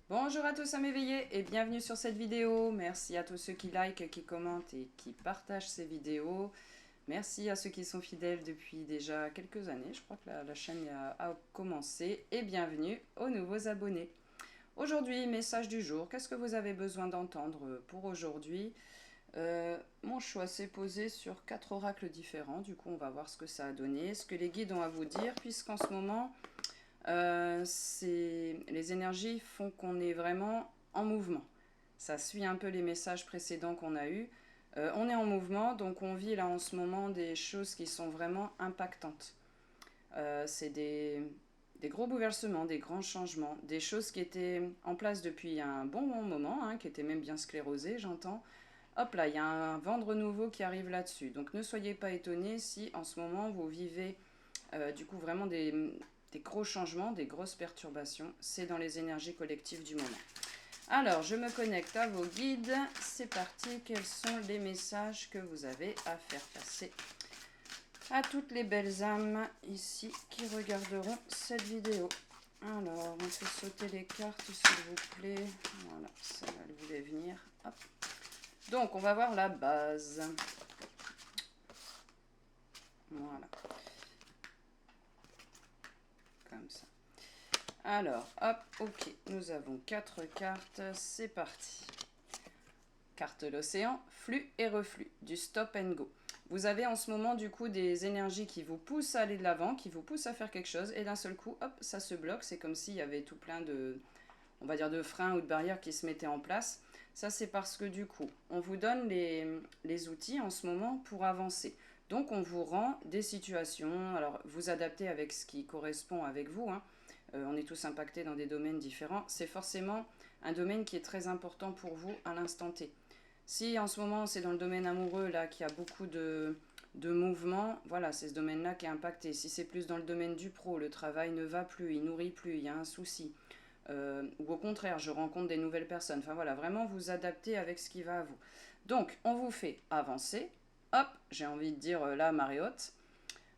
Bonjour à tous à m'éveiller et bienvenue sur cette vidéo. Merci à tous ceux qui likent, qui commentent et qui partagent ces vidéos. Merci à ceux qui sont fidèles depuis déjà quelques années. Je crois que la chaîne a commencé. Et bienvenue aux nouveaux abonnés. Aujourd'hui, message du jour. Qu'est-ce que vous avez besoin d'entendre pour aujourd'hui? Mon choix s'est posé sur 4 oracles différents. Du coup, on va voir ce que ça a donné, ce que les guides ont à vous dire, puisqu'en ce moment... les énergies font qu'on est vraiment en mouvement. Ça suit un peu les messages précédents qu'on a eus. On est en mouvement, donc on vit là en ce moment des choses qui sont vraiment impactantes. C'est des gros bouleversements, des grands changements, des choses qui étaient en place depuis un bon moment, hein, qui étaient même bien sclérosées, j'entends. Hop là, il y a un vent de renouveau qui arrive là-dessus. Donc ne soyez pas étonnés si en ce moment vous vivez du coup vraiment des gros changements, des grosses perturbations. C'est dans les énergies collectives du moment. Alors, je me connecte à vos guides. C'est parti. Quels sont les messages que vous avez à faire passer à toutes les belles âmes ici qui regarderont cette vidéo? Alors, on fait sauter les cartes, s'il vous plaît. Voilà, ça elle voulait venir. Hop. Donc, on va voir la base. Voilà. Comme ça. Alors, hop, ok, nous avons 4 cartes, c'est parti. Carte de l'océan, flux et reflux, du stop and go. Vous avez en ce moment du coup des énergies qui vous poussent à aller de l'avant, qui vous poussent à faire quelque chose, et d'un seul coup, hop, ça se bloque. C'est comme s'il y avait tout plein de, on va dire, de freins ou de barrières qui se mettaient en place. Ça, c'est parce que du coup, on vous donne les outils en ce moment pour avancer. Donc, on vous rend des situations, alors vous adaptez avec ce qui correspond avec vous, hein. On est tous impactés dans des domaines différents. C'est forcément un domaine qui est très important pour vous à l'instant T. Si en ce moment c'est dans le domaine amoureux là qu'il y a beaucoup de mouvements, voilà, c'est ce domaine-là qui est impacté. Si c'est plus dans le domaine du pro, le travail ne va plus, il nourrit plus, il y a un souci. Ou au contraire, je rencontre des nouvelles personnes. Enfin voilà, vraiment vous adapter avec ce qui va à vous. Donc, on vous fait avancer. Hop, j'ai envie de dire là, marée haute.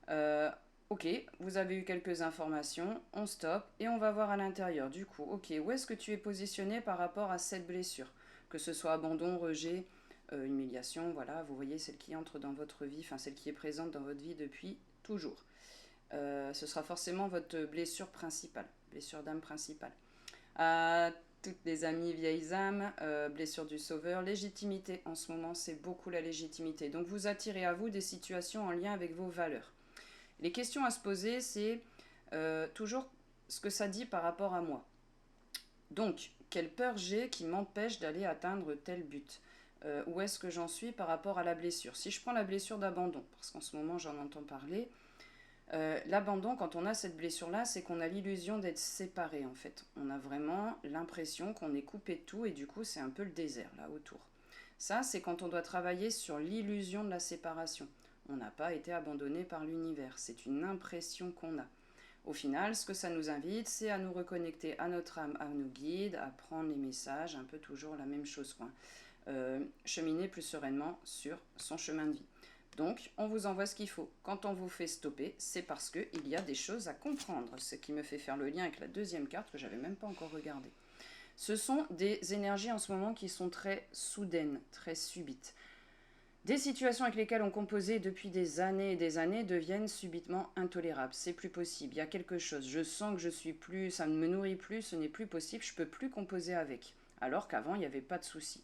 Euh, ok, vous avez eu quelques informations, on stoppe et on va voir à l'intérieur. Du coup, ok, où est-ce que tu es positionné par rapport à cette blessure? Que ce soit abandon, rejet, humiliation, voilà, vous voyez celle qui entre dans votre vie, enfin celle qui est présente dans votre vie depuis toujours. Ce sera forcément votre blessure principale, blessure d'âme principale. À toutes les amies vieilles âmes, blessure du sauveur, légitimité. En ce moment, c'est beaucoup la légitimité. Donc vous attirez à vous des situations en lien avec vos valeurs. Les questions à se poser, c'est toujours ce que ça dit par rapport à moi. Donc, quelle peur j'ai qui m'empêche d'aller atteindre tel but? Où est-ce que j'en suis par rapport à la blessure? Si je prends la blessure d'abandon, parce qu'en ce moment j'en entends parler, l'abandon, quand on a cette blessure-là, c'est qu'on a l'illusion d'être séparé en fait. On a vraiment l'impression qu'on est coupé de tout et du coup c'est un peu le désert là autour. Ça, c'est quand on doit travailler sur l'illusion de la séparation. On n'a pas été abandonné par l'univers, c'est une impression qu'on a. Au final, ce que ça nous invite, c'est à nous reconnecter à notre âme, à nos guides, à prendre les messages, un peu toujours la même chose, quoi. Cheminer plus sereinement sur son chemin de vie. Donc, on vous envoie ce qu'il faut. Quand on vous fait stopper, c'est parce qu'il y a des choses à comprendre. Ce qui me fait faire le lien avec la deuxième carte que j'avais même pas encore regardée. Ce sont des énergies en ce moment qui sont très soudaines, très subites. Des situations avec lesquelles on composait depuis des années et des années deviennent subitement intolérables. C'est plus possible. Il y a quelque chose. Je sens que je suis plus, ça ne me nourrit plus, ce n'est plus possible. Je peux plus composer avec. Alors qu'avant, il n'y avait pas de souci.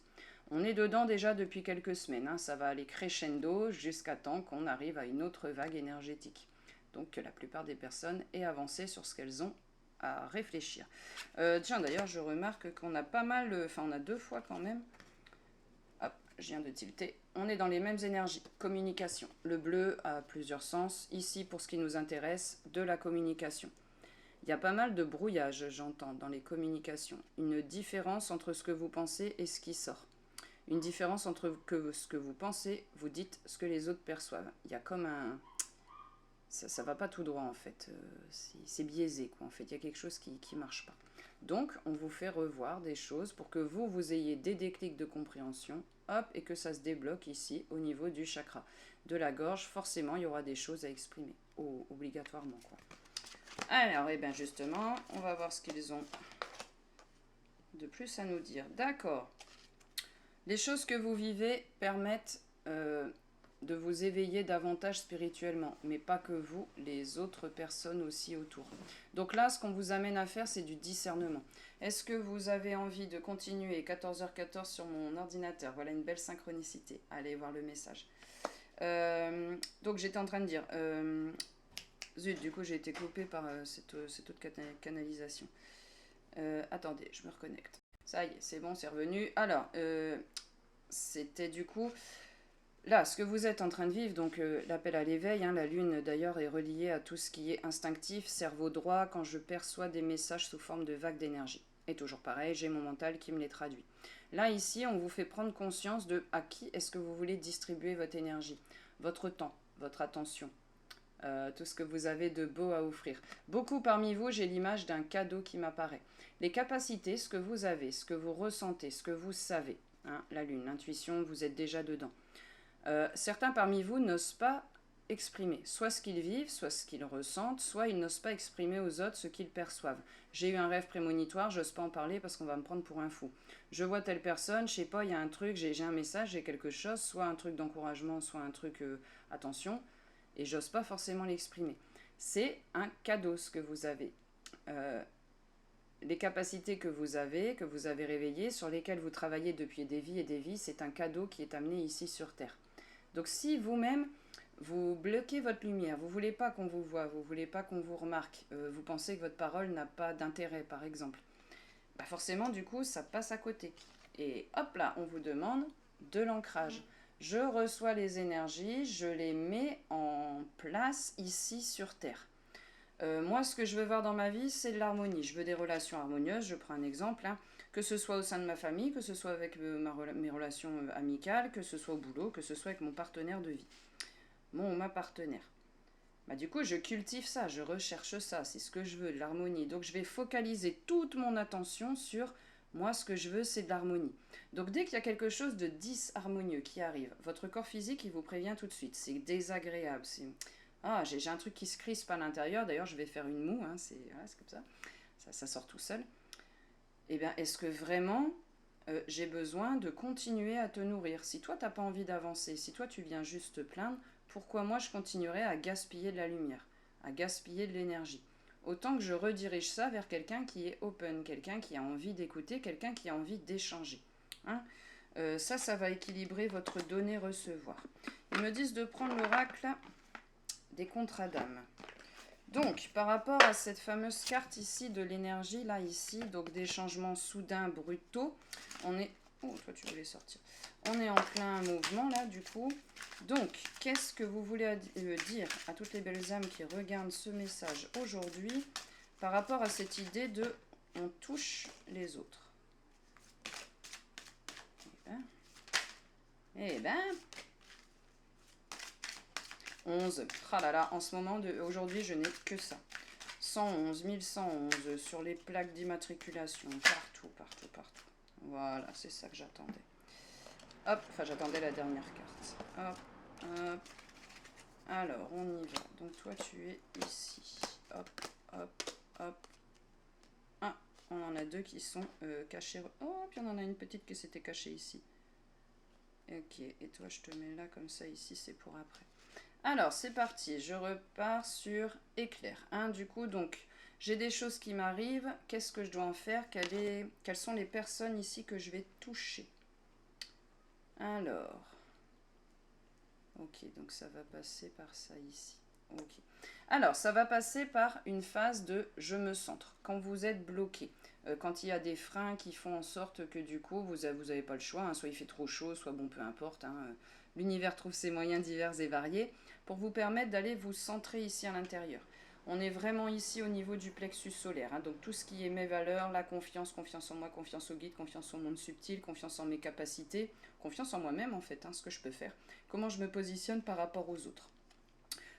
On est dedans déjà depuis quelques semaines, hein. Ça va aller crescendo jusqu'à temps qu'on arrive à une autre vague énergétique. Donc que la plupart des personnes aient avancé sur ce qu'elles ont à réfléchir. Tiens, d'ailleurs, je remarque qu'on a pas mal, enfin on a 2 fois quand même. Hop, je viens de tilter. On est dans les mêmes énergies. Communication. Le bleu a plusieurs sens. Ici, pour ce qui nous intéresse, de la communication. Il y a pas mal de brouillage, j'entends, dans les communications. Une différence entre ce que vous pensez et ce qui sort. Une différence entre ce que vous pensez, vous dites, ce que les autres perçoivent. Il y a comme un... Ça va pas tout droit, en fait. C'est biaisé, quoi. En fait, il y a quelque chose qui marche pas. Donc, on vous fait revoir des choses pour que vous ayez des déclics de compréhension, hop, et que ça se débloque ici, au niveau du chakra. De la gorge, forcément, il y aura des choses à exprimer, obligatoirement, quoi. Alors, et bien justement, on va voir ce qu'ils ont de plus à nous dire. D'accord. Les choses que vous vivez permettent de vous éveiller davantage spirituellement, mais pas que vous, les autres personnes aussi autour. Donc là, ce qu'on vous amène à faire, c'est du discernement. Est-ce que vous avez envie de continuer 14h14 sur mon ordinateur? Voilà une belle synchronicité. Allez voir le message. Donc j'étais en train de dire... zut, du coup j'ai été coupée par cette autre canalisation. Attendez, je me reconnecte. Ça y est, c'est bon, c'est revenu. Alors, c'était du coup... Là, ce que vous êtes en train de vivre, donc l'appel à l'éveil, hein, la lune d'ailleurs est reliée à tout ce qui est instinctif, cerveau droit, quand je perçois des messages sous forme de vagues d'énergie. Et toujours pareil, j'ai mon mental qui me les traduit. Là, ici, on vous fait prendre conscience de à qui est-ce que vous voulez distribuer votre énergie, votre temps, votre attention, tout ce que vous avez de beau à offrir. Beaucoup parmi vous, j'ai l'image d'un cadeau qui m'apparaît. Les capacités, ce que vous avez, ce que vous ressentez, ce que vous savez, hein, la lune, l'intuition, vous êtes déjà dedans. Certains parmi vous n'osent pas exprimer, soit ce qu'ils vivent, soit ce qu'ils ressentent, soit ils n'osent pas exprimer aux autres ce qu'ils perçoivent. J'ai eu un rêve prémonitoire, j'ose pas en parler parce qu'on va me prendre pour un fou. Je vois telle personne, je sais pas, il y a un truc, j'ai un message, j'ai quelque chose, soit un truc d'encouragement, soit un truc attention, et j'ose pas forcément l'exprimer. C'est un cadeau ce que vous avez. Les capacités que vous avez réveillées, sur lesquelles vous travaillez depuis des vies et des vies, c'est un cadeau qui est amené ici sur Terre. Donc si vous-même, vous bloquez votre lumière, vous ne voulez pas qu'on vous voie, vous ne voulez pas qu'on vous remarque, vous pensez que votre parole n'a pas d'intérêt, par exemple, bah forcément, du coup, ça passe à côté. Et hop là, on vous demande de l'ancrage. Je reçois les énergies, je les mets en place ici sur Terre. Moi, ce que je veux voir dans ma vie, c'est de l'harmonie. Je veux des relations harmonieuses. Je prends un exemple, hein, que ce soit au sein de ma famille, que ce soit avec mes relations amicales, que ce soit au boulot, que ce soit avec mon partenaire de vie. Mon ou ma partenaire. Bah, du coup, je cultive ça, je recherche ça, c'est ce que je veux, de l'harmonie. Donc, je vais focaliser toute mon attention sur moi, ce que je veux, c'est de l'harmonie. Donc, dès qu'il y a quelque chose de disharmonieux qui arrive, votre corps physique, il vous prévient tout de suite. C'est désagréable, c'est... Ah, j'ai un truc qui se crispe à l'intérieur. D'ailleurs, je vais faire une moue. Hein, c'est comme ça. Ça sort tout seul. Eh bien, est-ce que vraiment j'ai besoin de continuer à te nourrir? Si toi, tu n'as pas envie d'avancer, si toi, tu viens juste te plaindre, pourquoi moi, je continuerais à gaspiller de la lumière, à gaspiller de l'énergie? Autant que je redirige ça vers quelqu'un qui est open, quelqu'un qui a envie d'écouter, quelqu'un qui a envie d'échanger. Hein, ça va équilibrer votre donner-recevoir. Ils me disent de prendre l'oracle des contrats d'âme. Donc, par rapport à cette fameuse carte ici de l'énergie, là, ici, donc des changements soudains, brutaux, on est... Oh, toi, tu voulais sortir. On est en plein mouvement, là, du coup. Donc, qu'est-ce que vous voulez dire à toutes les belles âmes qui regardent ce message aujourd'hui par rapport à cette idée de « on touche les autres » ? Eh ben 11. Ah là là, en ce moment, aujourd'hui, je n'ai que ça. 111, 1111 sur les plaques d'immatriculation. Partout, partout, partout. Voilà, c'est ça que j'attendais. Hop, enfin, j'attendais la dernière carte. Hop, hop. Alors, on y va. Donc, toi, tu es ici. Hop, hop, hop. Ah, on en a deux qui sont cachés. Oh, puis on en a une petite qui s'était cachée ici. Ok, et toi, je te mets là, comme ça, ici, c'est pour après. Alors, c'est parti, je repars sur éclair. Hein, du coup, donc, j'ai des choses qui m'arrivent. Qu'est-ce que je dois en faire? Quelles sont les personnes ici que je vais toucher? Alors, ok, donc ça va passer par ça ici. Ok. Alors, ça va passer par une phase de « je me centre ». Quand vous êtes bloqué, quand il y a des freins qui font en sorte que du coup, vous n'avez pas le choix, hein, soit il fait trop chaud, soit bon, peu importe. Hein, l'univers trouve ses moyens divers et variés pour vous permettre d'aller vous centrer ici à l'intérieur. On est vraiment ici au niveau du plexus solaire, hein, donc tout ce qui est mes valeurs, la confiance, confiance en moi, confiance au guide, confiance au monde subtil, confiance en mes capacités, confiance en moi-même en fait, hein, ce que je peux faire, comment je me positionne par rapport aux autres.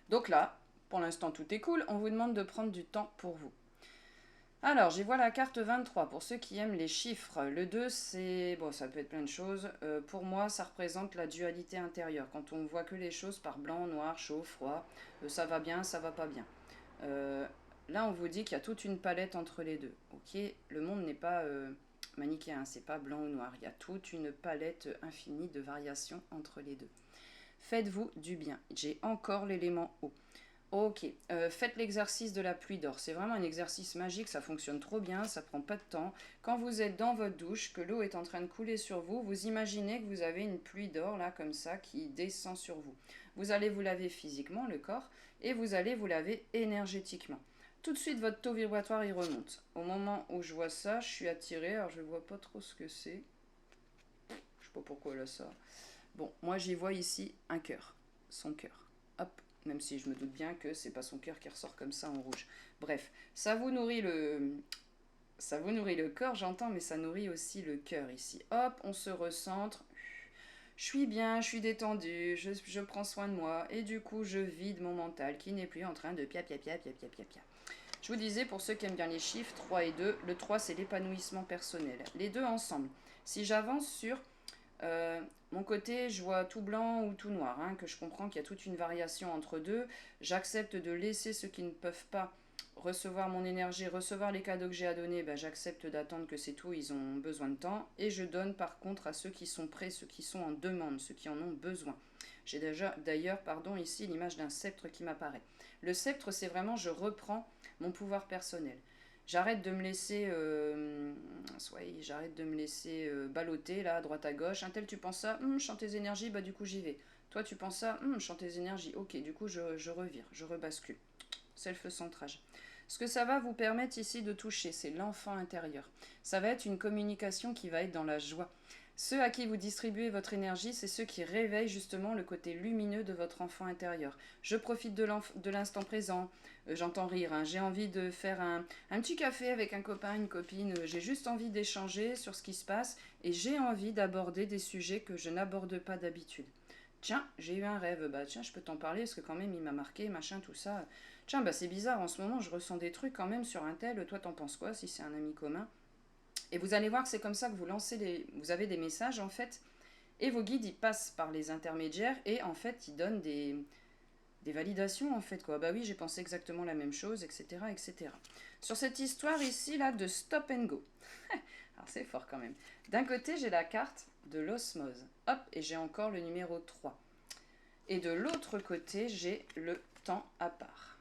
Donc là, pour l'instant tout est cool, on vous demande de prendre du temps pour vous. Alors, j'y vois la carte 23, pour ceux qui aiment les chiffres. Le 2, c'est... Bon, ça peut être plein de choses. Pour moi, ça représente la dualité intérieure. Quand on voit que les choses par blanc, noir, chaud, froid, ça va bien, ça va pas bien. Là, on vous dit qu'il y a toute une palette entre les deux. Ok, le monde n'est pas manichéen, c'est pas blanc ou noir. Il y a toute une palette infinie de variations entre les deux. Faites-vous du bien. J'ai encore l'élément eau. Ok, faites l'exercice de la pluie d'or. C'est vraiment un exercice magique, ça fonctionne trop bien, ça prend pas de temps. Quand vous êtes dans votre douche, que l'eau est en train de couler sur vous, vous imaginez que vous avez une pluie d'or là comme ça qui descend sur vous. Vous allez vous laver physiquement le corps et vous allez vous laver énergétiquement. Tout de suite votre taux vibratoire il remonte. Au moment où je vois ça, je suis attirée, alors je vois pas trop ce que c'est. Je sais pas pourquoi là ça. Bon, moi j'y vois ici un cœur, son cœur. Hop. Même si je me doute bien que c'est pas son cœur qui ressort comme ça en rouge. Bref, ça vous nourrit le corps, j'entends, mais ça nourrit aussi le cœur ici. Hop, on se recentre. Je suis bien, je suis détendue, je prends soin de moi, et du coup, je vide mon mental qui n'est plus en train de pia. Je vous disais, pour ceux qui aiment bien les chiffres, 3 et 2, le 3 c'est l'épanouissement personnel. Les deux ensemble. Si j'avance sur mon côté, je vois tout blanc ou tout noir, hein, que je comprends qu'il y a toute une variation entre deux. J'accepte de laisser ceux qui ne peuvent pas recevoir mon énergie, recevoir les cadeaux que j'ai à donner. Ben, j'accepte d'attendre que c'est tout, ils ont besoin de temps. Et je donne par contre à ceux qui sont prêts, ceux qui sont en demande, ceux qui en ont besoin. J'ai d'ailleurs ici l'image d'un sceptre qui m'apparaît. Le sceptre, c'est vraiment je reprends mon pouvoir personnel. J'arrête de me laisser, balloter là, à droite à gauche. Un tel, tu penses ça, chante tes énergies, bah du coup j'y vais. Toi, tu penses ça, chante tes énergies, ok, du coup je revire, je rebascule. Self-centrage. Ce que ça va vous permettre ici de toucher, c'est l'enfant intérieur. Ça va être une communication qui va être dans la joie. Ceux à qui vous distribuez votre énergie, c'est ceux qui réveillent justement le côté lumineux de votre enfant intérieur. Je profite de l'instant présent, j'entends rire, hein. J'ai envie de faire un petit café avec un copain, une copine, j'ai juste envie d'échanger sur ce qui se passe et j'ai envie d'aborder des sujets que je n'aborde pas d'habitude. Tiens, j'ai eu un rêve, bah tiens, je peux t'en parler parce que quand même il m'a marqué, machin, tout ça. Tiens, bah c'est bizarre, en ce moment je ressens des trucs quand même sur un tel, toi t'en penses quoi si c'est un ami commun? Et vous allez voir que c'est comme ça que vous avez des messages en fait, et vos guides ils passent par les intermédiaires et en fait ils donnent des validations en fait quoi. Bah oui, j'ai pensé exactement la même chose, etc., etc. Sur cette histoire ici là de stop and go. Alors c'est fort quand même. D'un côté j'ai la carte de l'osmose, hop, et j'ai encore le numéro 3. Et de l'autre côté j'ai le temps à part.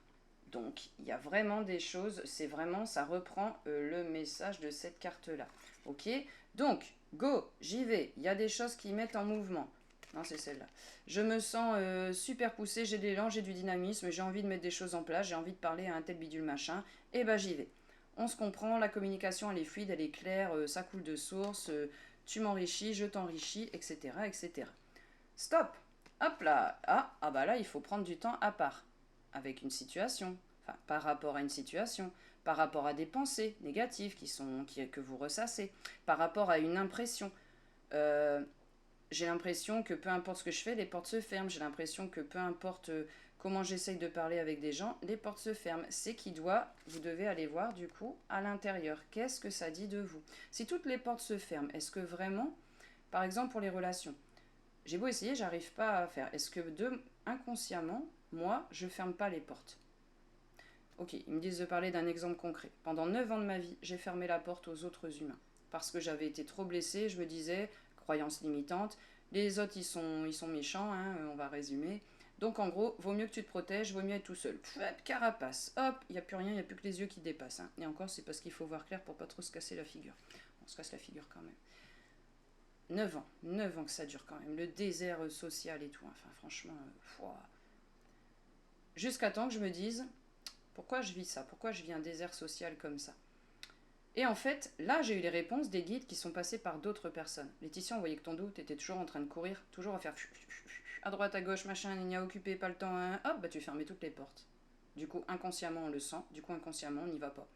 Donc, il y a vraiment des choses, c'est vraiment, ça reprend le message de cette carte-là. Ok? Donc, go, j'y vais. Il y a des choses qui mettent en mouvement. Non, c'est celle-là. Je me sens super poussée, j'ai de l'élan, j'ai du dynamisme, j'ai envie de mettre des choses en place, j'ai envie de parler à un tel bidule machin. Et ben, j'y vais. On se comprend, la communication, elle est fluide, elle est claire, ça coule de source, tu m'enrichis, je t'enrichis, etc., etc. Stop! Hop là! Ah bah là, il faut prendre du temps à part avec une situation, enfin par rapport à une situation, par rapport à des pensées négatives que vous ressassez, par rapport à une impression. Euh, j'ai l'impression que peu importe ce que je fais, les portes se ferment. J'ai l'impression que peu importe comment j'essaye de parler avec des gens, les portes se ferment. C'est vous devez aller voir du coup à l'intérieur. Qu'est-ce que ça dit de vous? Si toutes les portes se ferment, est-ce que vraiment, par exemple pour les relations, j'ai beau essayer, j'arrive pas à faire. Est-ce que inconsciemment, moi, je ferme pas les portes? Ok, ils me disent de parler d'un exemple concret. Pendant 9 ans de ma vie, j'ai fermé la porte aux autres humains. Parce que j'avais été trop blessée, je me disais, croyance limitante, les autres ils sont méchants, hein, on va résumer. Donc en gros, vaut mieux que tu te protèges, vaut mieux être tout seul. Carapace, hop, il n'y a plus rien, il n'y a plus que les yeux qui dépassent. Hein. Et encore, c'est parce qu'il faut voir clair pour pas trop se casser la figure. On se casse la figure quand même. 9 ans que ça dure quand même. Le désert social et tout. Enfin, franchement, jusqu'à temps que je me dise, pourquoi je vis ça? Pourquoi je vis un désert social comme ça? Et en fait, là, j'ai eu les réponses des guides qui sont passés par d'autres personnes. Laetitia, on voyait que ton dos, t'étais toujours en train de courir, toujours à faire à droite, à gauche, machin, il n'y a occupé, pas le temps, hein. Hop, bah tu fermais toutes les portes. Du coup, inconsciemment, on le sent. Du coup, inconsciemment, on n'y va pas.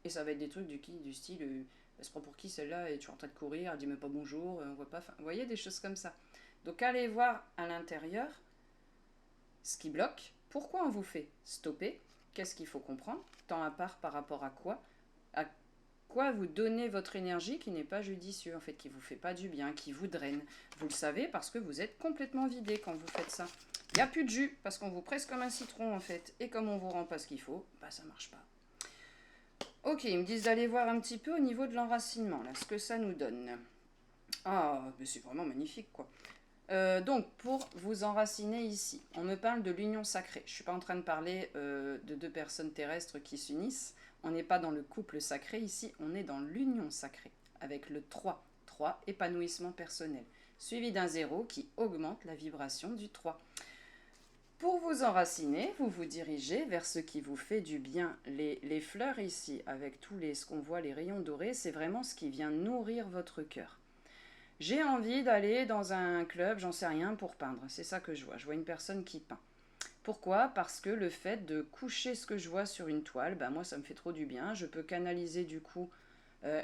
Et ça va être des trucs du style, elle se prend pour qui celle-là? Et tu es en train de courir, elle dit même pas bonjour, on voit pas. Vous voyez, des choses comme ça. Donc, allez voir à l'intérieur ce qui bloque. Pourquoi on vous fait stopper? Qu'est-ce qu'il faut comprendre? Temps à part par rapport à quoi? À quoi vous donnez votre énergie qui n'est pas judicieux, en fait, qui vous fait pas du bien, qui vous draine. Vous le savez parce que vous êtes complètement vidé quand vous faites ça. Il n'y a plus de jus parce qu'on vous presse comme un citron, en fait. Et comme on vous rend pas ce qu'il faut, bah ça marche pas. Ok, ils me disent d'aller voir un petit peu au niveau de l'enracinement, là, ce que ça nous donne. Ah, mais c'est vraiment magnifique, quoi. Donc, pour vous enraciner ici, on me parle de l'union sacrée. Je ne suis pas en train de parler de deux personnes terrestres qui s'unissent. On n'est pas dans le couple sacré ici, on est dans l'union sacrée, avec le 3. 3, épanouissement personnel, suivi d'un 0 qui augmente la vibration du 3. Pour vous enraciner, vous vous dirigez vers ce qui vous fait du bien. Les fleurs ici, avec tous ce qu'on voit, les rayons dorés, c'est vraiment ce qui vient nourrir votre cœur. J'ai envie d'aller dans un club, j'en sais rien, pour peindre. C'est ça que je vois. Je vois une personne qui peint. Pourquoi? Parce que le fait de coucher ce que je vois sur une toile, ben moi ça me fait trop du bien. Je peux canaliser du coup, euh,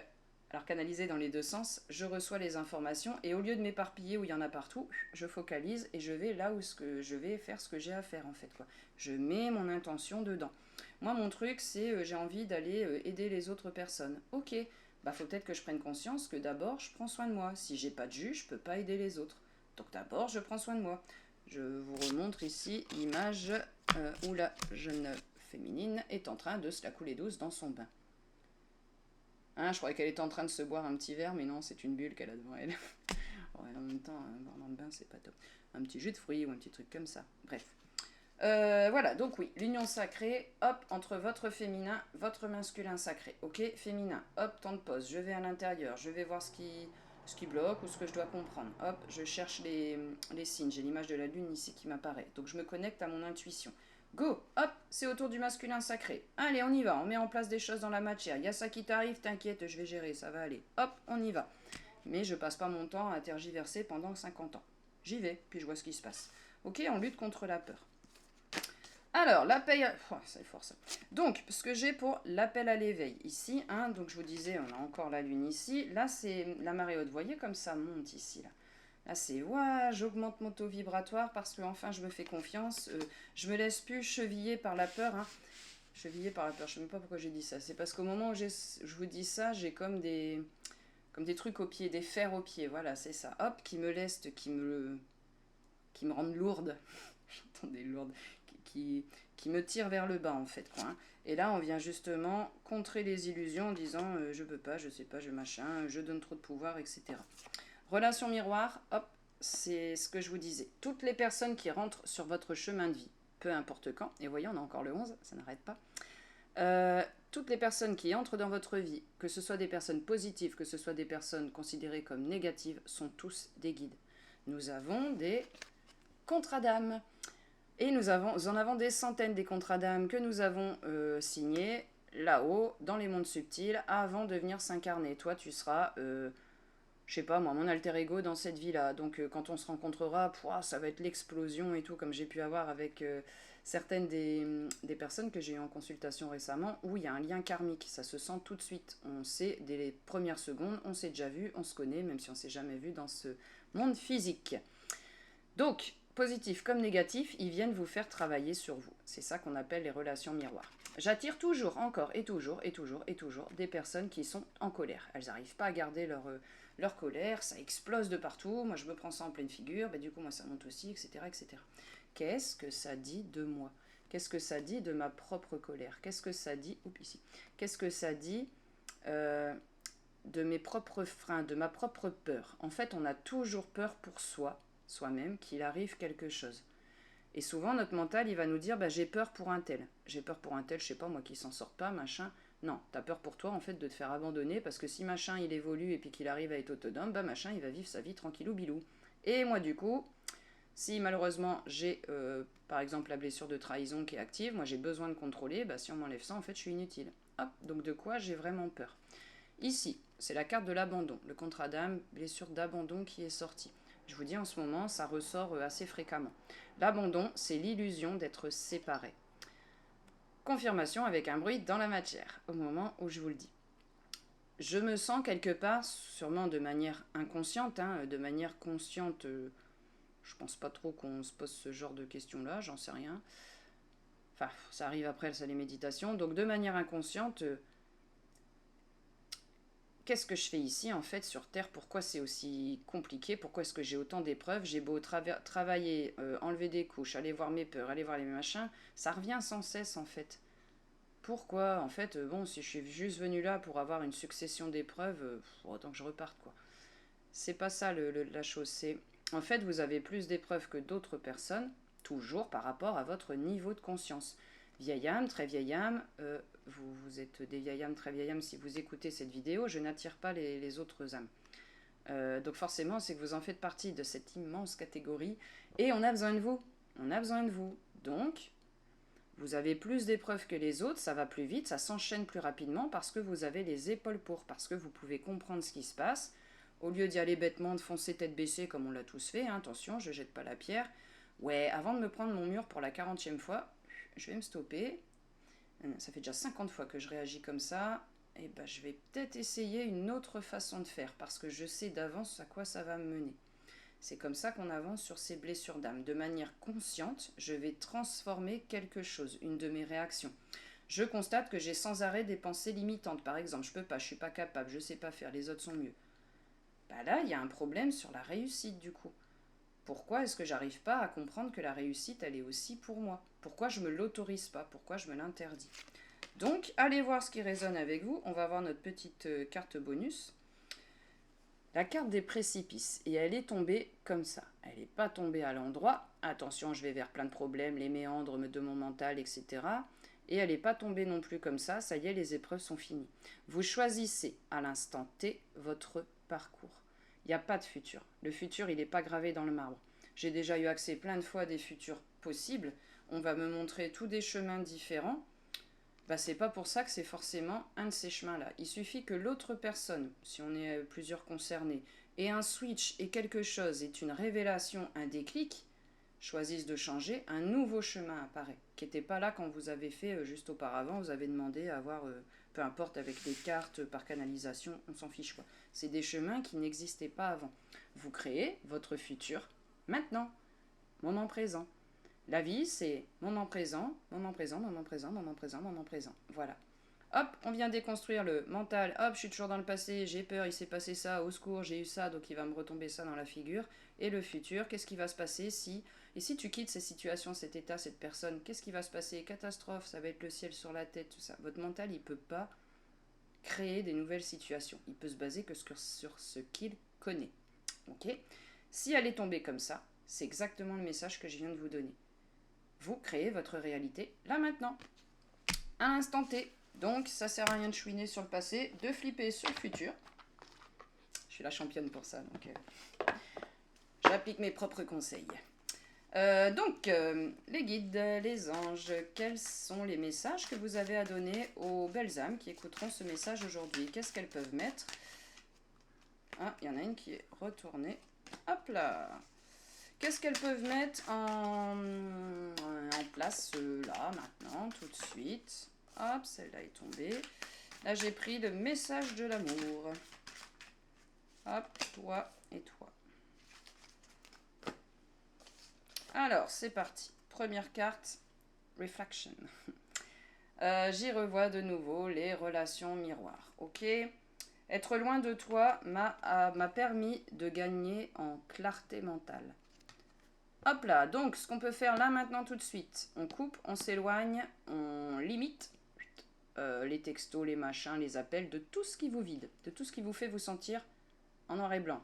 alors canaliser dans les deux sens, je reçois les informations et au lieu de m'éparpiller où il y en a partout, je focalise et je vais là où je vais faire ce que j'ai à faire en fait, quoi. Je mets mon intention dedans. Moi mon truc c'est j'ai envie d'aller aider les autres personnes. Ok, bah faut peut-être que je prenne conscience que d'abord je prends soin de moi. Si j'ai pas de jus, je peux pas aider les autres. Donc d'abord je prends soin de moi. Je vous remontre ici l'image où la jeune féminine est en train de se la couler douce dans son bain. Hein, je croyais qu'elle était en train de se boire un petit verre, mais non, c'est une bulle qu'elle a devant elle. Ouais, en même temps, boire dans le bain, c'est pas top. Un petit jus de fruits ou un petit truc comme ça. Bref. Voilà, donc oui, l'union sacrée, hop, entre votre féminin, votre masculin sacré. Ok, féminin, hop, temps de pause, je vais à l'intérieur, je vais voir ce qui bloque ou ce que je dois comprendre. Hop, je cherche les signes, j'ai l'image de la lune ici qui m'apparaît. Donc je me connecte à mon intuition. Go, hop, c'est autour du masculin sacré. Allez, on y va, on met en place des choses dans la matière. Il y a ça qui t'arrive, t'inquiète, je vais gérer, ça va aller. Hop, on y va. Mais je passe pas mon temps à tergiverser pendant 50 ans. J'y vais, puis je vois ce qui se passe. Ok, on lutte contre la peur. Alors, l'appel... Oh, c'est fort ça. Donc, ce que j'ai pour l'appel à l'éveil ici, hein, donc je vous disais, on a encore la lune ici. Là, c'est la marée haute. Vous voyez comme ça monte ici, là. Là, c'est, ouais, j'augmente mon taux vibratoire parce que enfin je me fais confiance. Je me laisse plus cheviller par la peur, hein. Cheviller par la peur, je ne sais même pas pourquoi j'ai dit ça. C'est parce qu'au moment où je vous dis ça, j'ai comme des trucs au pied, des fers au pied. Voilà, c'est ça. Hop, qui me lestent, qui me rendent lourde. J'entendais lourde. Qui me tire vers le bas en fait, quoi, hein. Et là on vient justement contrer les illusions en disant je peux pas, je sais pas, je machin, je donne trop de pouvoir, etc. Relation miroir, hop, c'est ce que je vous disais. Toutes les personnes qui rentrent sur votre chemin de vie, peu importe quand, et voyez on a encore le 11, ça n'arrête pas, toutes les personnes qui entrent dans votre vie, que ce soit des personnes positives, que ce soit des personnes considérées comme négatives, sont tous des guides. Nous avons des contrats d'âme. Et nous en avons des centaines des contrats d'âme que nous avons signés là-haut, dans les mondes subtils, avant de venir s'incarner. Toi, tu seras, je sais pas moi, mon alter ego dans cette vie-là. Donc quand on se rencontrera, ça va être l'explosion et tout, comme j'ai pu avoir avec certaines des personnes que j'ai eues en consultation récemment, où il y a un lien karmique. Ça se sent tout de suite. On sait, dès les premières secondes, on s'est déjà vu, on se connaît, même si on s'est jamais vu dans ce monde physique. Donc, positif comme négatif, ils viennent vous faire travailler sur vous. C'est ça qu'on appelle les relations miroirs. J'attire toujours, encore et toujours, et toujours, et toujours, des personnes qui sont en colère. Elles n'arrivent pas à garder leur colère, ça explose de partout, moi je me prends ça en pleine figure, du coup moi ça monte aussi, etc. etc. Qu'est-ce que ça dit de moi? Qu'est-ce que ça dit de ma propre colère? Qu'est-ce que ça dit... Oups, ici. Qu'est-ce que ça dit de mes propres freins, de ma propre peur? En fait, on a toujours peur pour soi-même, qu'il arrive quelque chose. Et souvent, notre mental, il va nous dire, j'ai peur pour un tel. J'ai peur pour un tel, je sais pas, moi qui s'en sort pas, machin. Non, t'as peur pour toi, en fait, de te faire abandonner, parce que si machin, il évolue et puis qu'il arrive à être autonome, machin, il va vivre sa vie tranquillou bilou. Et moi, du coup, si malheureusement, j'ai, par exemple, la blessure de trahison qui est active, moi, j'ai besoin de contrôler, si on m'enlève ça, en fait, je suis inutile. Hop, donc de quoi j'ai vraiment peur? Ici, c'est la carte de l'abandon, le contrat d'âme, blessure d'abandon qui est sortie. Je vous dis en ce moment, ça ressort assez fréquemment. L'abandon, c'est l'illusion d'être séparé. Confirmation avec un bruit dans la matière, au moment où je vous le dis. Je me sens quelque part, sûrement de manière inconsciente, de manière consciente, je pense pas trop qu'on se pose ce genre de questions-là, j'en sais rien. Enfin, ça arrive après les méditations, donc de manière inconsciente, qu'est-ce que je fais ici en fait sur Terre? Pourquoi c'est aussi compliqué? Pourquoi est-ce que j'ai autant d'épreuves? J'ai beau travailler, enlever des couches, aller voir mes peurs, aller voir les machins, ça revient sans cesse en fait. Pourquoi? En fait, bon, si je suis juste venu là pour avoir une succession d'épreuves, autant que je reparte, quoi. C'est pas ça la chose. C'est en fait, vous avez plus d'épreuves que d'autres personnes, toujours par rapport à votre niveau de conscience. Vieille âme, très vieille âme, vous êtes des vieilles âmes, très vieilles âmes si vous écoutez cette vidéo, je n'attire pas les autres âmes. Donc forcément, c'est que vous en faites partie de cette immense catégorie et on a besoin de vous. On a besoin de vous. Donc, vous avez plus d'épreuves que les autres, ça va plus vite, ça s'enchaîne plus rapidement parce que vous avez les épaules pour, parce que vous pouvez comprendre ce qui se passe. Au lieu d'y aller bêtement, de foncer tête baissée comme on l'a tous fait, hein, attention, je jette pas la pierre. Ouais, avant de me prendre mon mur pour la 40e fois, je vais me stopper. Ça fait déjà 50 fois que je réagis comme ça. Et ben, je vais peut-être essayer une autre façon de faire parce que je sais d'avance à quoi ça va me mener. C'est comme ça qu'on avance sur ces blessures d'âme. De manière consciente, je vais transformer quelque chose, une de mes réactions. Je constate que j'ai sans arrêt des pensées limitantes. Par exemple, je peux pas, je suis pas capable, je sais pas faire, les autres sont mieux. Bah là, il y a un problème sur la réussite du coup. Pourquoi est-ce que j'arrive pas à comprendre que la réussite, elle est aussi pour moi? Pourquoi je me l'autorise pas? Pourquoi je me l'interdis? Donc, allez voir ce qui résonne avec vous. On va voir notre petite carte bonus. La carte des précipices. Et elle est tombée comme ça. Elle n'est pas tombée à l'endroit. Attention, je vais vers plein de problèmes, les méandres de mon mental, etc. Et elle n'est pas tombée non plus comme ça. Ça y est, les épreuves sont finies. Vous choisissez à l'instant T votre parcours. Il n'y a pas de futur. Le futur, il n'est pas gravé dans le marbre. J'ai déjà eu accès plein de fois à des futurs possibles. On va me montrer tous des chemins différents. Bah, c'est pas pour ça que c'est forcément un de ces chemins-là. Il suffit que l'autre personne, si on est plusieurs concernés, ait un switch et quelque chose, est une révélation, un déclic, choisissent de changer, un nouveau chemin apparaît, qui n'était pas là quand vous avez fait juste auparavant, vous avez demandé à avoir, peu importe, avec les cartes, par canalisation, on s'en fiche quoi. C'est des chemins qui n'existaient pas avant. Vous créez votre futur maintenant, moment présent. La vie, c'est moment présent, moment présent, moment présent, moment présent, moment présent. Voilà. Hop, on vient déconstruire le mental. Hop, je suis toujours dans le passé, j'ai peur, il s'est passé ça, au secours, j'ai eu ça, donc il va me retomber ça dans la figure. Et le futur, qu'est-ce qui va se passer si... Et si tu quittes cette situation, cet état, cette personne, qu'est-ce qui va se passer? Catastrophe, ça va être le ciel sur la tête, tout ça. Votre mental, il ne peut pas créer des nouvelles situations. Il peut se baser que sur ce qu'il connaît. Ok? Si elle est tombée comme ça, c'est exactement le message que je viens de vous donner. Vous créez votre réalité là maintenant, à l'instant T. Donc ça sert à rien de chouiner sur le passé, de flipper sur le futur. Je suis la championne pour ça, donc j'applique mes propres conseils. Les guides, les anges, quels sont les messages que vous avez à donner aux belles âmes qui écouteront ce message aujourd'hui? Qu'est-ce qu'elles peuvent mettre? Ah, il y en a une qui est retournée. Hop là! Qu'est-ce qu'elles peuvent mettre en place là, maintenant, tout de suite? Hop, celle-là est tombée. Là, j'ai pris le message de l'amour. Hop, toi et toi. Alors, c'est parti. Première carte, Reflection. J'y revois de nouveau les relations miroirs. Ok? Être loin de toi m'a permis de gagner en clarté mentale. Hop là, donc ce qu'on peut faire là maintenant tout de suite, on coupe, on s'éloigne, on limite les textos, les machins, les appels, de tout ce qui vous vide, de tout ce qui vous fait vous sentir en noir et blanc.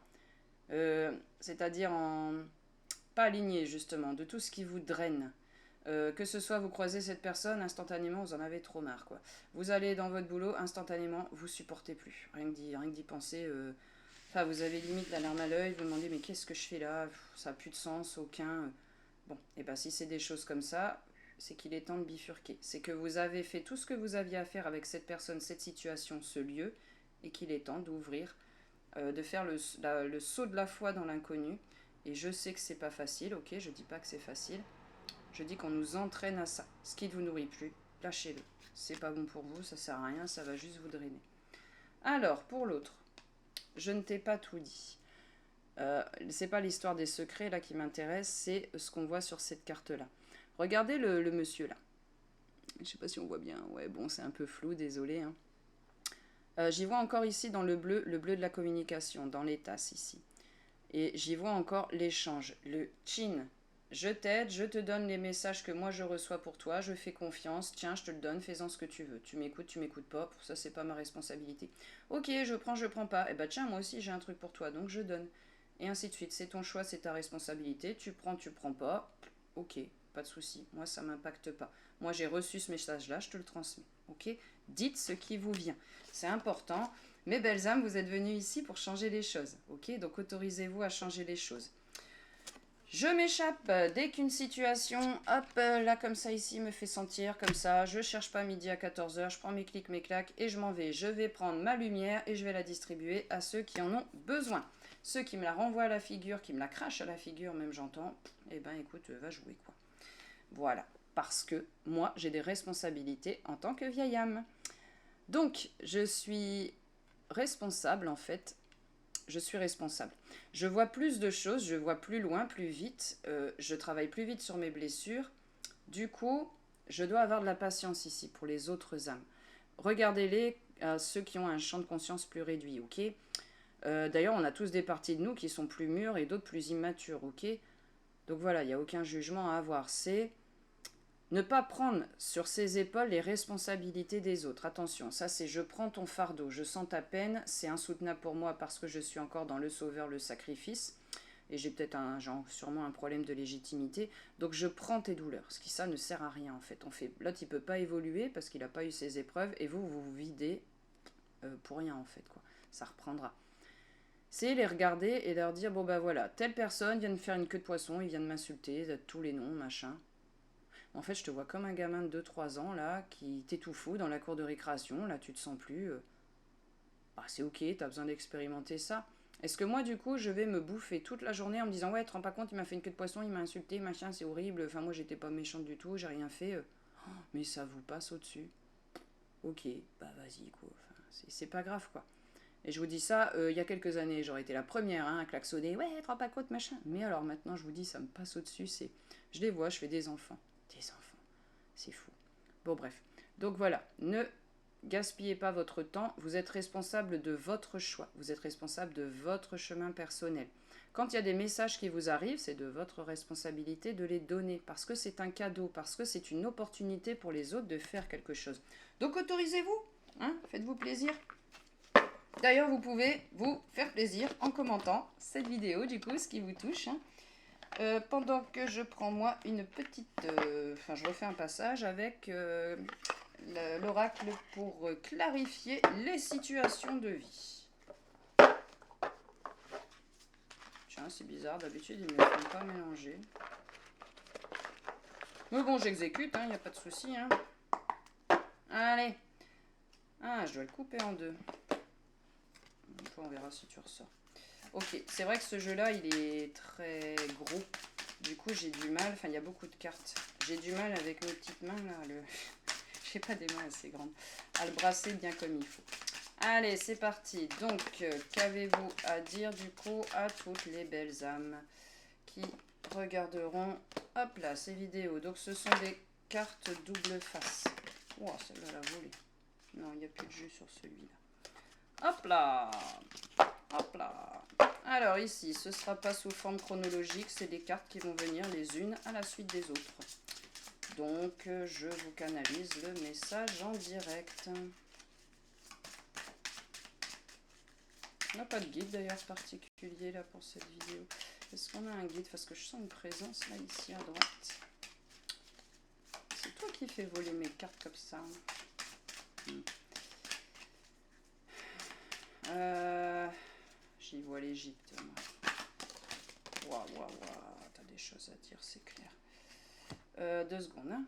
C'est-à-dire en pas aligné justement, de tout ce qui vous draine. Que ce soit vous croisez cette personne, instantanément vous en avez trop marre quoi. Vous allez dans votre boulot, instantanément vous supportez plus. Rien que d'y penser... Enfin, vous avez limite la larme à l'œil, vous demandez mais qu'est-ce que je fais là? Ça n'a plus de sens, aucun. Bon, et bien si c'est des choses comme ça, c'est qu'il est temps de bifurquer. C'est que vous avez fait tout ce que vous aviez à faire avec cette personne, cette situation, ce lieu, et qu'il est temps d'ouvrir, de faire le saut de la foi dans l'inconnu. Et je sais que c'est pas facile, ok, je dis pas que c'est facile. Je dis qu'on nous entraîne à ça. Ce qui ne vous nourrit plus, lâchez-le. C'est pas bon pour vous, ça sert à rien, ça va juste vous drainer. Alors, pour l'autre. Je ne t'ai pas tout dit. C'est pas l'histoire des secrets là qui m'intéresse, c'est ce qu'on voit sur cette carte là. Regardez le monsieur là. Je sais pas si on voit bien. Ouais, bon, c'est un peu flou, désolé. Hein. J'y vois encore ici dans le bleu de la communication, dans les tasses ici. Et j'y vois encore l'échange, le chin. je t'aide, je te donne les messages que moi je reçois pour toi, je fais confiance, tiens, je te le donne, fais-en ce que tu veux. Tu m'écoutes pas, pour ça c'est pas ma responsabilité. Ok, je prends pas. Eh ben tiens, moi aussi j'ai un truc pour toi, donc je donne. Et ainsi de suite, c'est ton choix, c'est ta responsabilité, tu prends pas. Ok, pas de souci, moi ça m'impacte pas. Moi j'ai reçu ce message-là, je te le transmets. Ok, dites ce qui vous vient. C'est important. Mes belles âmes, vous êtes venues ici pour changer les choses. Ok, donc autorisez-vous à changer les choses. Je m'échappe dès qu'une situation, hop, là comme ça ici, me fait sentir comme ça. Je cherche pas midi à 14h, je prends mes clics, mes claques et je m'en vais. Je vais prendre ma lumière et je vais la distribuer à ceux qui en ont besoin. Ceux qui me la renvoient à la figure, qui me la crachent à la figure, même j'entends, eh ben écoute, va jouer quoi. Voilà, parce que moi j'ai des responsabilités en tant que vieille âme. Donc je suis responsable en fait. Je suis responsable. Je vois plus de choses, je vois plus loin, plus vite, je travaille plus vite sur mes blessures. Du coup, je dois avoir de la patience ici pour les autres âmes. Regardez-les, ceux qui ont un champ de conscience plus réduit, ok. D'ailleurs, on a tous des parties de nous qui sont plus mûres et d'autres plus immatures, ok. Donc voilà, il n'y a aucun jugement à avoir. C'est ne pas prendre sur ses épaules les responsabilités des autres. Attention, ça c'est je prends ton fardeau, je sens ta peine, c'est insoutenable pour moi parce que je suis encore dans le sauveur, le sacrifice, et j'ai peut-être sûrement un problème de légitimité, donc je prends tes douleurs, ce qui ça ne sert à rien en fait. L'autre il peut pas évoluer parce qu'il n'a pas eu ses épreuves, et vous vous videz pour rien en fait, quoi. Ça reprendra. C'est les regarder et leur dire, bon ben voilà, telle personne vient de faire une queue de poisson, il vient de m'insulter, tous les noms, machin. En fait, je te vois comme un gamin de 2-3 ans, là, qui t'étouffe dans la cour de récréation. Là, tu te sens plus. Bah, c'est ok, t'as besoin d'expérimenter ça. Est-ce que moi, du coup, je vais me bouffer toute la journée en me disant, ouais, tu te rends pas compte, il m'a fait une queue de poisson, il m'a insulté, machin, c'est horrible. Enfin, moi, j'étais pas méchante du tout, j'ai rien fait. Mais ça vous passe au-dessus. Ok, bah vas-y, quoi. Enfin, c'est pas grave, quoi. Et je vous dis ça, il y a quelques années, j'aurais été la première à klaxonner, ouais, tu te rends pas compte, machin. Mais alors maintenant, je vous dis, ça me passe au-dessus, je les vois, je fais des enfants. Des enfants. C'est fou. Bon, bref. Donc voilà, ne gaspillez pas votre temps. Vous êtes responsable de votre choix. Vous êtes responsable de votre chemin personnel. Quand il y a des messages qui vous arrivent, c'est de votre responsabilité de les donner. Parce que c'est un cadeau, parce que c'est une opportunité pour les autres de faire quelque chose. Donc autorisez-vous. Hein, faites-vous plaisir. D'ailleurs, vous pouvez vous faire plaisir en commentant cette vidéo, du coup, ce qui vous touche. Hein. Pendant que je prends moi une petite... Enfin, je refais un passage avec l'oracle pour clarifier les situations de vie. Tiens, c'est bizarre, d'habitude ils ne me font pas mélanger. Mais bon, j'exécute, il n'y a pas de souci. Hein. Allez. Ah, je dois le couper en deux. On verra si tu ressors. Ok, c'est vrai que ce jeu-là, il est très gros. Du coup, j'ai du mal. Enfin, il y a beaucoup de cartes. J'ai du mal avec mes petites mains, là. J'ai pas des mains assez grandes. À le brasser bien comme il faut. Allez, c'est parti. Donc, qu'avez-vous à dire, du coup, à toutes les belles âmes qui regarderont, hop là, ces vidéos. Donc, ce sont des cartes double face. Oh, celle-là, la volée. Non, il n'y a plus de jus sur celui-là. Hop là. Hop là. Alors ici, ce ne sera pas sous forme chronologique, c'est des cartes qui vont venir les unes à la suite des autres. Donc, je vous canalise le message en direct. On n'a pas de guide d'ailleurs particulier là pour cette vidéo. Est-ce qu'on a un guide? Parce que je sens une présence là, ici à droite. C'est toi qui fais voler mes cartes comme ça. J'y vois l'Égypte, moi. Waouh, waouh, waouh, t'as des choses à dire, c'est clair. 2 secondes, hein.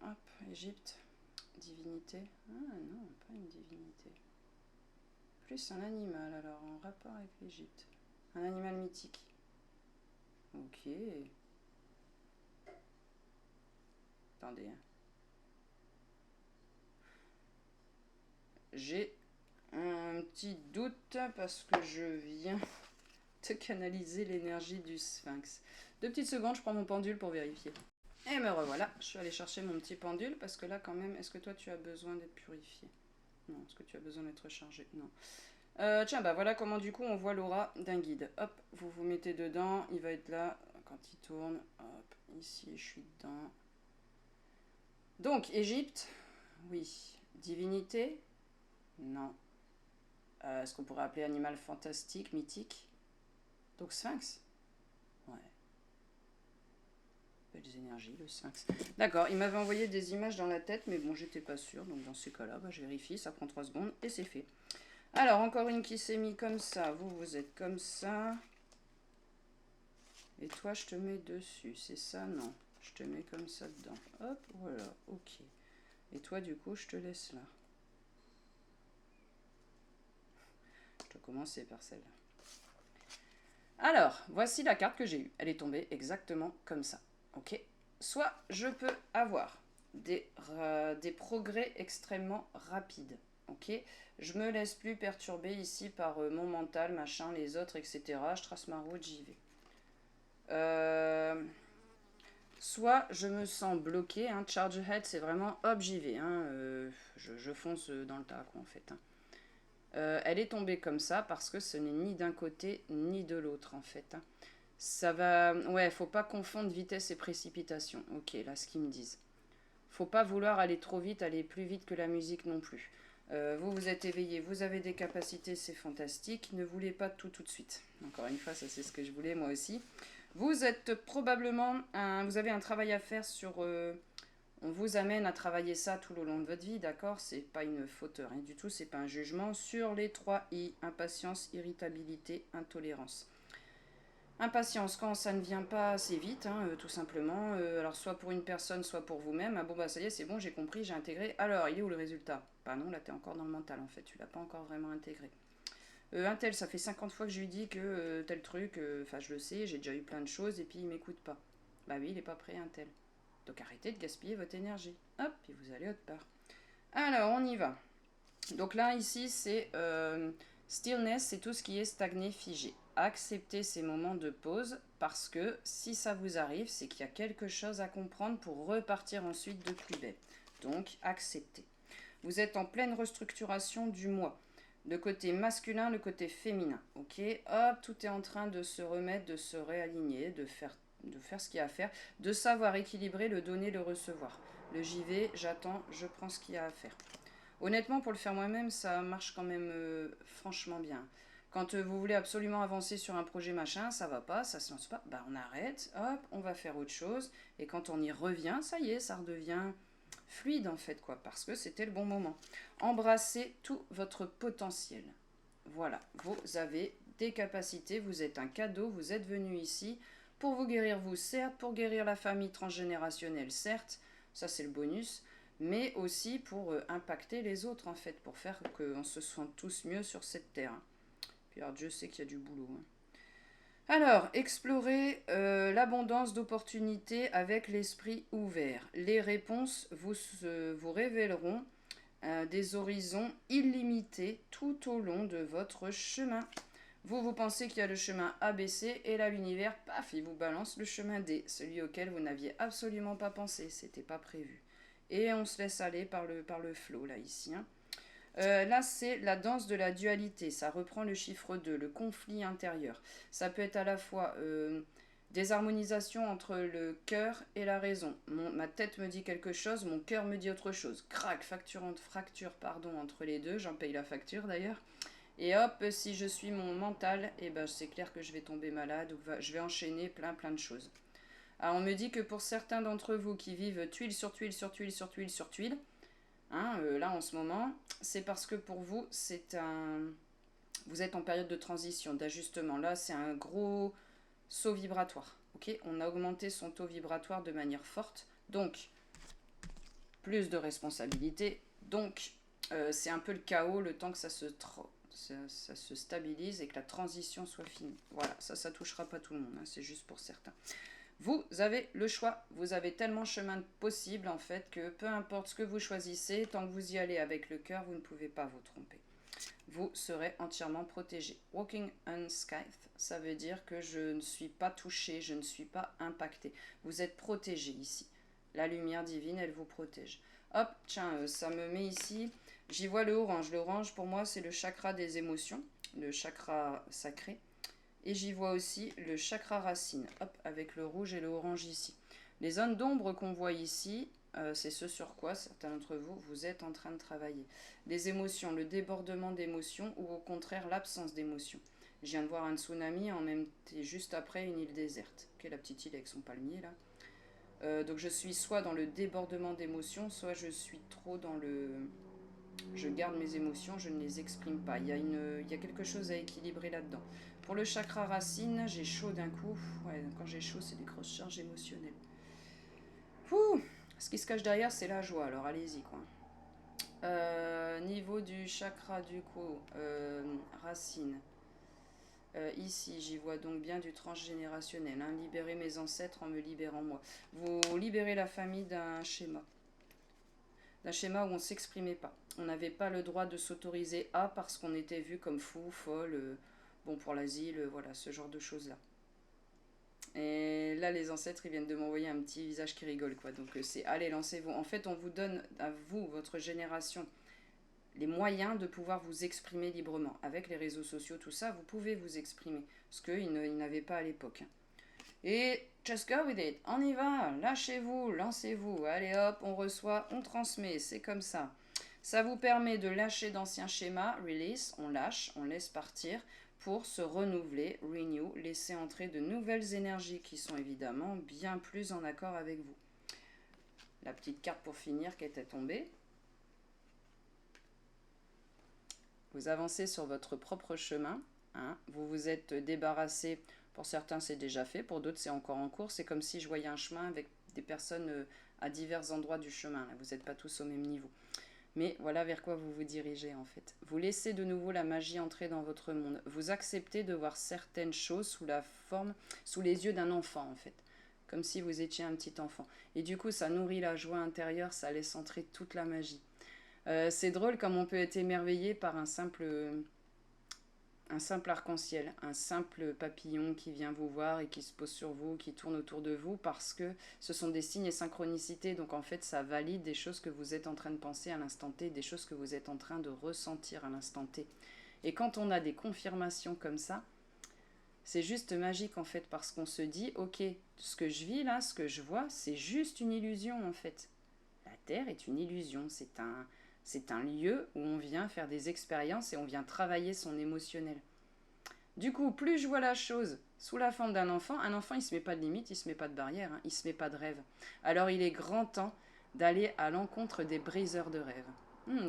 Hop, Égypte, divinité. Ah non, pas une divinité. Plus un animal, alors, en rapport avec l'Égypte. Un animal mythique. Ok. Attendez, hein. J'ai un petit doute parce que je viens de canaliser l'énergie du sphinx. 2 petites secondes, je prends mon pendule pour vérifier. Et me revoilà, je suis allée chercher mon petit pendule parce que là quand même, est-ce que toi tu as besoin d'être purifié? Non, est-ce que tu as besoin d'être chargé? Non. Tiens, bah voilà comment du coup on voit l'aura d'un guide. Hop, vous vous mettez dedans, il va être là quand il tourne. Hop, ici, je suis dedans. Donc, Égypte, oui. Divinité, non. Est-ce qu'on pourrait appeler animal fantastique, mythique? Donc, Sphinx. Ouais. Belles énergies, le Sphinx. D'accord, il m'avait envoyé des images dans la tête, mais bon, j'étais pas sûre. Donc, dans ces cas-là, bah, je vérifie, ça prend 3 secondes et c'est fait. Alors, encore une qui s'est mise comme ça. Vous, vous êtes comme ça. Et toi, je te mets dessus. C'est ça? Non. Je te mets comme ça dedans. Hop, voilà, ok. Et toi, du coup, je te laisse là. Je dois commencer par celle-là. Alors, voici la carte que j'ai eue. Elle est tombée exactement comme ça. Ok. Soit je peux avoir des progrès extrêmement rapides. Ok. Je me laisse plus perturber ici par mon mental, machin, les autres, etc. Je trace ma route, j'y vais. Soit je me sens bloqué, hein, charge ahead, c'est vraiment hop, j'y vais. Hein, je fonce dans le tas, quoi, en fait. Hein. Elle est tombée comme ça parce que ce n'est ni d'un côté ni de l'autre, en fait. Hein. Ça va. Ouais, faut pas confondre vitesse et précipitation. Ok, là, ce qu'ils me disent. Faut pas vouloir aller trop vite, aller plus vite que la musique non plus. Vous, vous êtes éveillé, vous avez des capacités, c'est fantastique. Ne voulez pas tout de suite. Encore une fois, ça c'est ce que je voulais moi aussi. Vous êtes probablement, vous avez un travail à faire sur. On vous amène à travailler ça tout au long de votre vie, d'accord? C'est pas une faute, rien du tout, c'est pas un jugement. Sur les 3 I, impatience, irritabilité, intolérance. Impatience, quand ça ne vient pas assez vite, hein, tout simplement. Alors, soit pour une personne, soit pour vous-même. Ah bon, bah ça y est, c'est bon, j'ai compris, j'ai intégré. Alors, il est où le résultat? Bah non, là, t'es encore dans le mental, en fait. Tu l'as pas encore vraiment intégré. Un tel, ça fait 50 fois que je lui dis que tel truc, enfin, je le sais, j'ai déjà eu plein de choses, et puis il m'écoute pas. Bah oui, il est pas prêt, un tel. Donc, arrêtez de gaspiller votre énergie. Hop, et vous allez autre part. Alors, on y va. Donc là, ici, c'est stillness, c'est tout ce qui est stagné, figé. Acceptez ces moments de pause parce que si ça vous arrive, c'est qu'il y a quelque chose à comprendre pour repartir ensuite de plus belle. Donc, acceptez. Vous êtes en pleine restructuration du moi. Le côté masculin, le côté féminin. Ok, hop, tout est en train de se remettre, de se réaligner, de faire ce qu'il y a à faire, de savoir équilibrer le donner, le recevoir. Le j'y vais, j'attends, je prends ce qu'il y a à faire. Honnêtement, pour le faire moi-même, ça marche quand même franchement bien. Quand vous voulez absolument avancer sur un projet machin, ça va pas, ça se lance pas, bah on arrête, hop, on va faire autre chose. Et quand on y revient, ça y est, ça redevient fluide en fait, quoi, parce que c'était le bon moment. Embrassez tout votre potentiel. Voilà, vous avez des capacités, vous êtes un cadeau, vous êtes venu ici pour vous guérir vous, certes, pour guérir la famille transgénérationnelle, certes, ça c'est le bonus, mais aussi pour impacter les autres en fait, pour faire qu'on se sente tous mieux sur cette terre. Puis alors Dieu sait qu'il y a du boulot. Hein. Alors, explorer l'abondance d'opportunités avec l'esprit ouvert. Les réponses vous révéleront des horizons illimités tout au long de votre chemin. Vous pensez qu'il y a le chemin ABC et là l'univers, paf, il vous balance le chemin D, celui auquel vous n'aviez absolument pas pensé, c'était pas prévu. Et on se laisse aller par le flow là ici. Hein. Là, c'est la danse de la dualité. Ça reprend le chiffre 2, le conflit intérieur. Ça peut être à la fois des harmonisations entre le cœur et la raison. Ma tête me dit quelque chose, mon cœur me dit autre chose. Crac, fracture entre les deux. J'en paye la facture d'ailleurs. Et hop, si je suis mon mental, eh ben, c'est clair que je vais tomber malade ou je vais enchaîner plein de choses. Alors, on me dit que pour certains d'entre vous qui vivent tuile sur tuile sur tuile sur tuile sur tuile, hein, là en ce moment, c'est parce que pour vous, vous êtes en période de transition, d'ajustement. Là, c'est un gros saut vibratoire. Okay, on a augmenté son taux vibratoire de manière forte. Donc, plus de responsabilités. Donc, c'est un peu le chaos, le temps que ça se stabilise et que la transition soit finie. Voilà, ça touchera pas tout le monde, hein, c'est juste pour certains. Vous avez le choix, vous avez tellement de chemin possible en fait que peu importe ce que vous choisissez, tant que vous y allez avec le cœur, vous ne pouvez pas vous tromper. Vous serez entièrement protégé. Walking unscathed, ça veut dire que je ne suis pas touché, je ne suis pas impacté. Vous êtes protégé ici. La lumière divine, elle vous protège. Hop, tiens, ça me met ici. J'y vois le orange. L'orange, pour moi, c'est le chakra des émotions, le chakra sacré. Et j'y vois aussi le chakra racine, hop, avec le rouge et le orange ici. Les zones d'ombre qu'on voit ici, c'est ce sur quoi certains d'entre vous, vous êtes en train de travailler. Les émotions, le débordement d'émotions ou au contraire l'absence d'émotions. Je viens de voir un tsunami en même temps, juste après une île déserte. Ok, la petite île avec son palmier là. Donc je suis soit dans le débordement d'émotions, soit je suis trop dans le... Je garde mes émotions, je ne les exprime pas. Il y a quelque chose à équilibrer là-dedans. Pour le chakra racine, j'ai chaud d'un coup. Ouais, quand j'ai chaud, c'est des grosses charges émotionnelles. Ouh, ce qui se cache derrière, c'est la joie, alors allez-y quoi. Niveau du chakra du coup, racine. Ici, j'y vois donc bien du transgénérationnel. Hein. Libérer mes ancêtres en me libérant moi. Vous libérez la famille d'un schéma. D'un schéma où on ne s'exprimait pas. On n'avait pas le droit de s'autoriser à parce qu'on était vu comme fou, folle, bon pour l'asile, voilà, ce genre de choses-là. Et là, les ancêtres, ils viennent de m'envoyer un petit visage qui rigole, quoi. Donc c'est, allez, lancez-vous. En fait, on vous donne, à vous, votre génération, les moyens de pouvoir vous exprimer librement. Avec les réseaux sociaux, tout ça, vous pouvez vous exprimer. Ce qu'ils n'avaient pas à l'époque. Et just go with it, on y va, lâchez-vous, lancez-vous, allez hop, on reçoit, on transmet, c'est comme ça. Ça vous permet de lâcher d'anciens schémas, release, on lâche, on laisse partir, pour se renouveler, renew, laisser entrer de nouvelles énergies qui sont évidemment bien plus en accord avec vous. La petite carte pour finir qui était tombée. Vous avancez sur votre propre chemin, hein, vous vous êtes débarrassé. Pour certains, c'est déjà fait. Pour d'autres, c'est encore en cours. C'est comme si je voyais un chemin avec des personnes à divers endroits du chemin. Là. Vous n'êtes pas tous au même niveau. Mais voilà vers quoi vous vous dirigez, en fait. Vous laissez de nouveau la magie entrer dans votre monde. Vous acceptez de voir certaines choses sous la forme, sous les yeux d'un enfant, en fait. Comme si vous étiez un petit enfant. Et du coup, ça nourrit la joie intérieure, ça laisse entrer toute la magie. C'est drôle comme on peut être émerveillé par un simple arc-en-ciel, un simple papillon qui vient vous voir et qui se pose sur vous, qui tourne autour de vous, parce que ce sont des signes et synchronicités. Donc en fait, ça valide des choses que vous êtes en train de penser à l'instant T, des choses que vous êtes en train de ressentir à l'instant T. Et quand on a des confirmations comme ça, c'est juste magique en fait, parce qu'on se dit, ok, ce que je vis là, ce que je vois, c'est juste une illusion en fait. La Terre est une illusion, c'est un lieu où on vient faire des expériences et on vient travailler son émotionnel. Du coup, plus je vois la chose sous la forme d'un enfant, un enfant il se met pas de limite, il se met pas de barrière, hein, il se met pas de rêve. Alors il est grand temps d'aller à l'encontre des briseurs de rêves.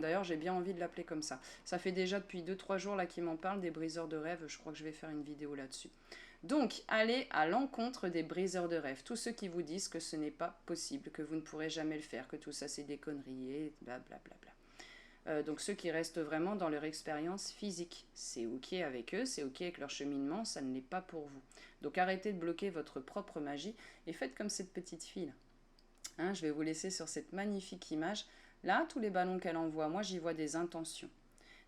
D'ailleurs, j'ai bien envie de l'appeler comme ça. Ça fait déjà depuis 2-3 jours là qu'il m'en parle des briseurs de rêves, je crois que je vais faire une vidéo là-dessus. Donc, allez à l'encontre des briseurs de rêves, tous ceux qui vous disent que ce n'est pas possible, que vous ne pourrez jamais le faire, que tout ça c'est des conneries et blablabla. Donc ceux qui restent vraiment dans leur expérience physique, c'est ok avec eux, c'est ok avec leur cheminement, ça ne l'est pas pour vous. Donc arrêtez de bloquer votre propre magie et faites comme cette petite fille. Hein, je vais vous laisser sur cette magnifique image. Là, tous les ballons qu'elle envoie, moi j'y vois des intentions.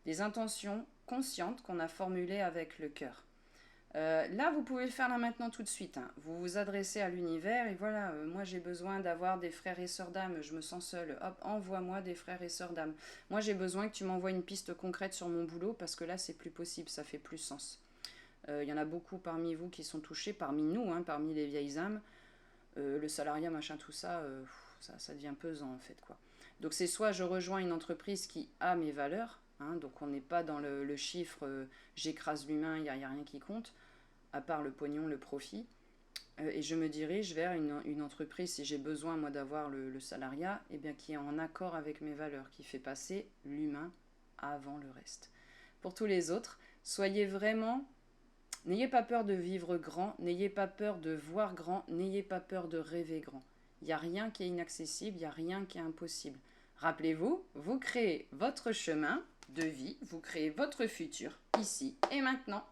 Des intentions conscientes qu'on a formulées avec le cœur. Là, vous pouvez le faire là maintenant tout de suite. Hein. Vous vous adressez à l'univers et voilà, moi j'ai besoin d'avoir des frères et sœurs d'âme, je me sens seule. Hop, envoie-moi des frères et sœurs d'âme. Moi j'ai besoin que tu m'envoies une piste concrète sur mon boulot parce que là c'est plus possible, ça fait plus sens. Il y en a beaucoup parmi vous qui sont touchés, parmi nous, hein, parmi les vieilles âmes. Le salariat, machin, tout ça, ça devient pesant en fait quoi. Donc c'est soit je rejoins une entreprise qui a mes valeurs, hein, donc on n'est pas dans le chiffre j'écrase l'humain, il n'y a rien qui compte à part le pognon, le profit, et je me dirige vers une entreprise, si j'ai besoin, moi, d'avoir le salariat, eh bien, qui est en accord avec mes valeurs, qui fait passer l'humain avant le reste. Pour tous les autres, soyez vraiment... N'ayez pas peur de vivre grand, n'ayez pas peur de voir grand, n'ayez pas peur de rêver grand. Il n'y a rien qui est inaccessible, il n'y a rien qui est impossible. Rappelez-vous, vous créez votre chemin de vie, vous créez votre futur, ici et maintenant.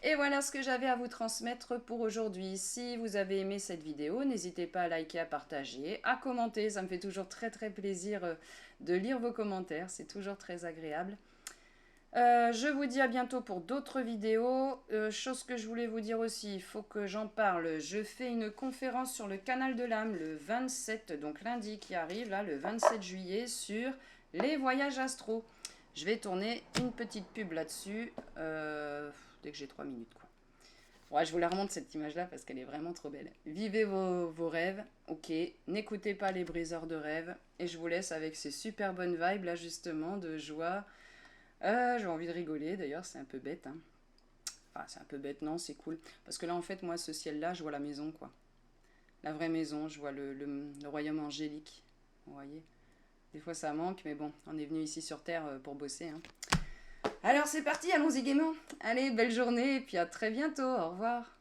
Et voilà ce que j'avais à vous transmettre pour aujourd'hui. Si vous avez aimé cette vidéo, n'hésitez pas à liker, à partager, à commenter. Ça me fait toujours très très plaisir de lire vos commentaires. C'est toujours très agréable. Je vous dis à bientôt pour d'autres vidéos. Chose que je voulais vous dire aussi, il faut que j'en parle. Je fais une conférence sur le canal de l'âme le 27, donc lundi qui arrive, là, le 27 juillet, sur les voyages astro. Je vais tourner une petite pub là-dessus, dès que j'ai 3 minutes, quoi. Ouais, je vous la remonte cette image-là parce qu'elle est vraiment trop belle. Vivez vos rêves, ok. N'écoutez pas les briseurs de rêves. Et je vous laisse avec ces super bonnes vibes là justement de joie. J'ai envie de rigoler d'ailleurs, c'est un peu bête. Hein. Enfin, c'est un peu bête, non, c'est cool. Parce que là, en fait, moi, ce ciel-là, je vois la maison, quoi. La vraie maison, je vois le royaume angélique. Vous voyez? Des fois, ça manque, mais bon, on est venu ici sur Terre pour bosser. Hein. Alors, c'est parti, allons-y gaiement. Allez, belle journée, et puis à très bientôt. Au revoir.